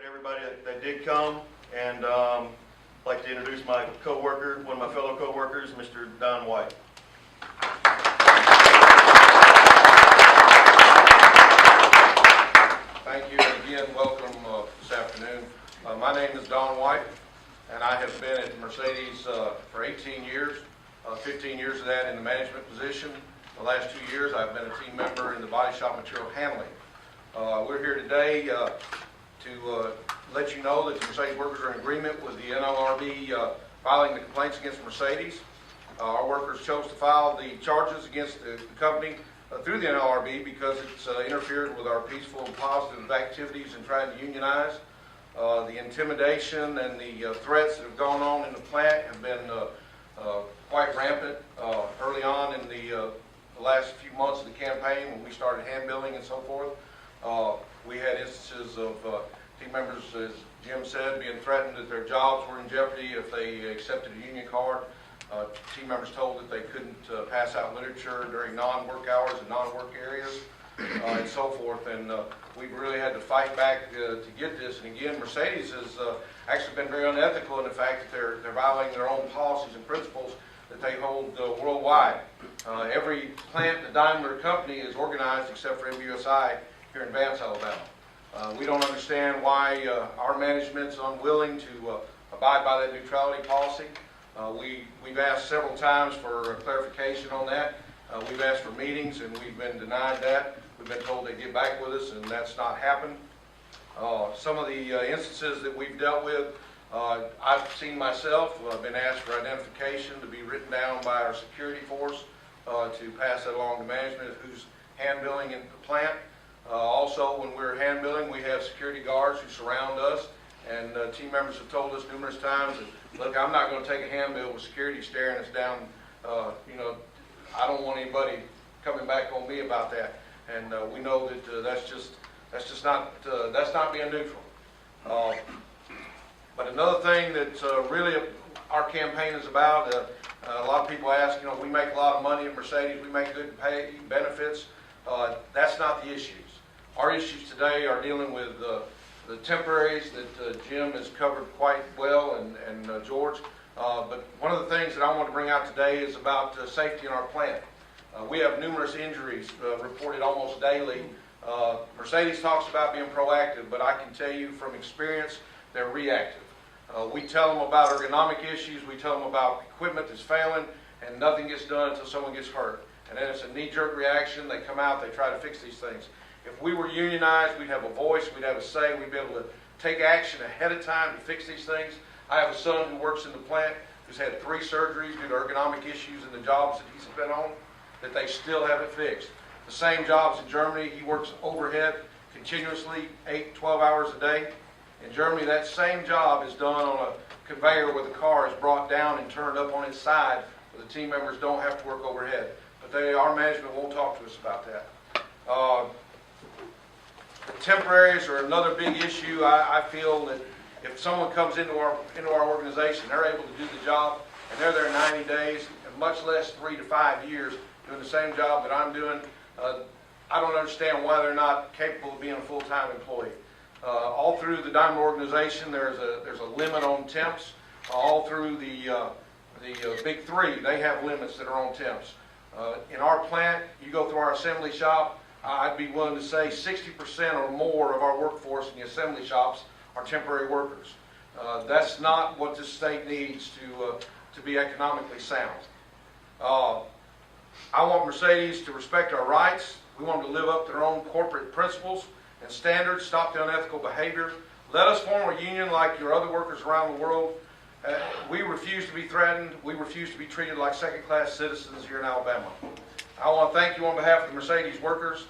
everybody that did come, and I'd like to introduce my co-worker, one of my fellow co-workers, Mr. Don White. Thank you, and again, welcome this afternoon. My name is Don White, and I have been at Mercedes for 18 years, 15 years of that in the management position. The last 2 years, I've been a team member in the body shop material handling. We're here today to let you know that the Mercedes workers are in agreement with the NLRB filing the complaints against Mercedes. Our workers chose to file the charges against the company through the NLRB because it's interfered with our peaceful and positive activities in trying to unionize. The intimidation and the threats that have gone on in the plant have been quite rampant early on in the last few months of the campaign when we started hand billing and so forth. We had instances of team members, as Jim said, being threatened that their jobs were in jeopardy if they accepted a union card. Team members told that they couldn't pass out literature during non-work hours and non-work areas and so forth. And we've really had to fight back to get this. And again, Mercedes has actually been very unethical in the fact that they're violating their own policies and principles that they hold worldwide. Every plant in the Daimler company is organized except for MUSI here in Vance, Alabama. We don't understand why our management's unwilling to abide by that neutrality policy. We've asked several times for clarification on that. We've asked for meetings and we've been denied that. We've been told they'd get back with us and that's not happened. Some of the instances that we've dealt with, I've seen myself. I've been asked for identification to be written down by our security force to pass that along to management of who's hand billing in the plant. Also, when we're hand billing, we have security guards who surround us, and team members have told us numerous times that, look, I'm not going to take a hand bill with security staring us down. I don't want anybody coming back on me about that. And we know that that's not being neutral. But another thing that really our campaign is about, a lot of people ask, we make a lot of money at Mercedes, we make good pay, benefits. That's not the issues. Our issues today are dealing with the temporaries that Jim has covered quite well and George. But one of the things that I want to bring out today is about safety in our plant. We have numerous injuries reported almost daily. Mercedes talks about being proactive, but I can tell you from experience, they're reactive. We tell them about ergonomic issues, we tell them about equipment that's failing, and nothing gets done until someone gets hurt. And then it's a knee-jerk reaction. They come out, they try to fix these things. If we were unionized, we'd have a voice, we'd have a say, we'd be able to take action ahead of time to fix these things. I have a son who works in the plant who's had 3 surgeries due to ergonomic issues in the jobs that he's been on, that they still haven't fixed. The same jobs in Germany, he works overhead continuously, 8, 12 hours a day. In Germany, that same job is done on a conveyor where the car is brought down and turned up on its side, where the team members don't have to work overhead. But our management won't talk to us about that. The temporaries are another big issue. I feel that if someone comes into our organization, they're able to do the job, and they're there 90 days, and much less 3 to 5 years doing the same job that I'm doing. I don't understand why they're not capable of being a full-time employee. All through the Daimler organization, there's a limit on temps. All through the big 3, they have limits that are on temps. In our plant, you go through our assembly shop, I'd be willing to say 60% or more of our workforce in the assembly shops are temporary workers. That's not what this state needs to be economically sound. I want Mercedes to respect our rights. We want them to live up to their own corporate principles and standards, stop the unethical behavior. Let us form a union like your other workers around the world. We refuse to be threatened. We refuse to be treated like second-class citizens here in Alabama. I want to thank you on behalf of the Mercedes workers.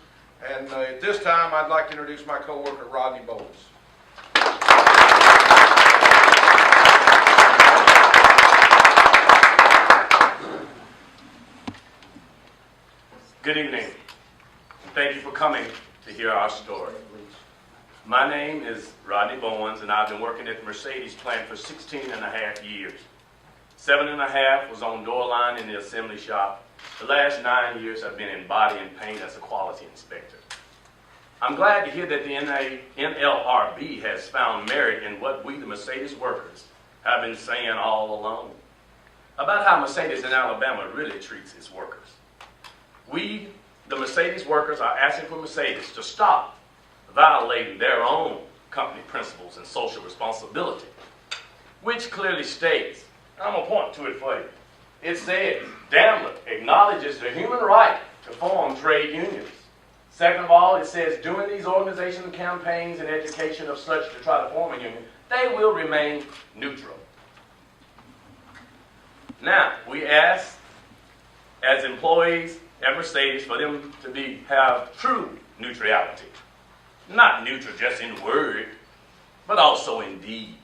And at this time, I'd like to introduce my co-worker, Rodney Bowles. Good evening. Thank you for coming to hear our story. My name is Rodney Bowens, and I've been working at the Mercedes plant for 16 and a half years. 7 and a half was on door line in the assembly shop. The last 9 years I've been in body and paint as a quality inspector. I'm glad to hear that the NLRB has found merit in what we, the Mercedes workers, have been saying all along about how Mercedes in Alabama really treats its workers. We, the Mercedes workers, are asking for Mercedes to stop violating their own company principles and social responsibility, which clearly states, I'm going to point to it for you. It says, Daimler acknowledges the human right to form trade unions. Second of all, it says, during these organizational campaigns and education of such to try to form a union, they will remain neutral. Now, we ask, as employees at Mercedes, for them to have true neutrality. Not neutral just in word, but also in deed.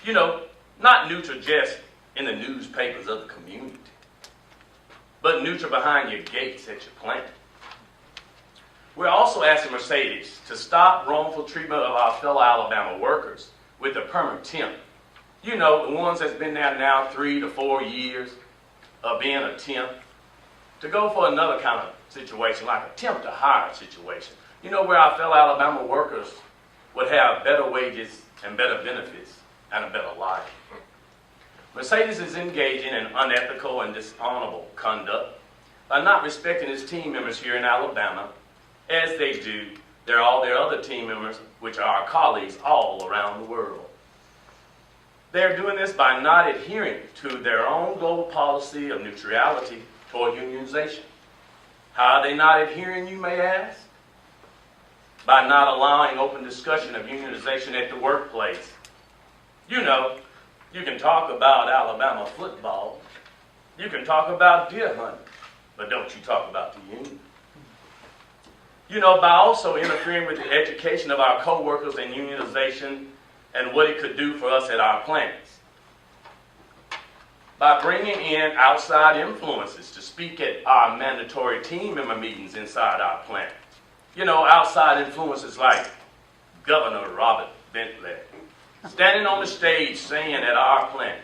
You know, not neutral just in the newspapers of the community, but neutral behind your gates at your plant. We're also asking Mercedes to stop wrongful treatment of our fellow Alabama workers with a permanent temp. You know, the ones that's been there now 3 to 4 years of being a temp, to go for another kind of situation, like a temp to hire situation. You know, where our fellow Alabama workers would have better wages and better benefits and a better life. Mercedes is engaging in unethical and dishonorable conduct by not respecting its team members here in Alabama, as they do all their other team members, which are our colleagues all around the world. They're doing this by not adhering to their own global policy of neutrality toward unionization. How are they not adhering, you may ask? By not allowing open discussion of unionization at the workplace. You know, you can talk about Alabama football, you can talk about deer hunting, but don't you talk about the union. You know, by also interfering with the education of our co-workers in unionization and what it could do for us at our plants. By bringing in outside influences to speak at our mandatory team member meetings inside our plant. You know, outside influences like Governor Robert Bentley, standing on the stage saying at our plant,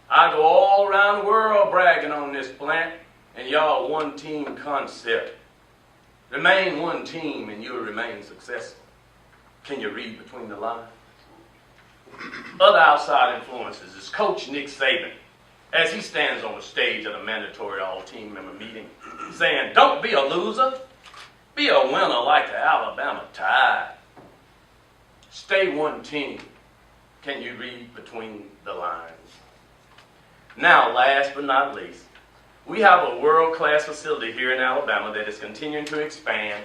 I go all around the world bragging on this plant, and y'all one team concept. Remain one team and you'll remain successful. Can you read between the lines? Other outside influences is Coach Nick Saban, as he stands on the stage at a mandatory all-team member meeting, saying, don't be a loser, be a winner like the Alabama Tide. Stay one team. Can you read between the lines? Now, last but not least, we have a world-class facility here in Alabama that is continuing to expand,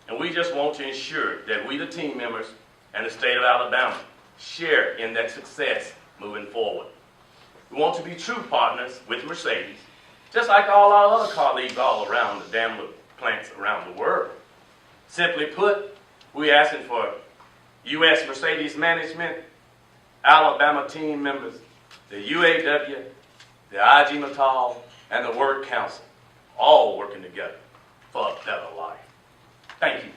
and we just want to ensure that we, the team members, and the state of Alabama share in that success moving forward. We want to be true partners with Mercedes, just like all our other colleagues all around the Daimler plants around the world. Simply put, we're asking for U.S. Mercedes management, Alabama team members, the UAW, the IG Metall, and the Work Council, all working together for a better life. Thank you.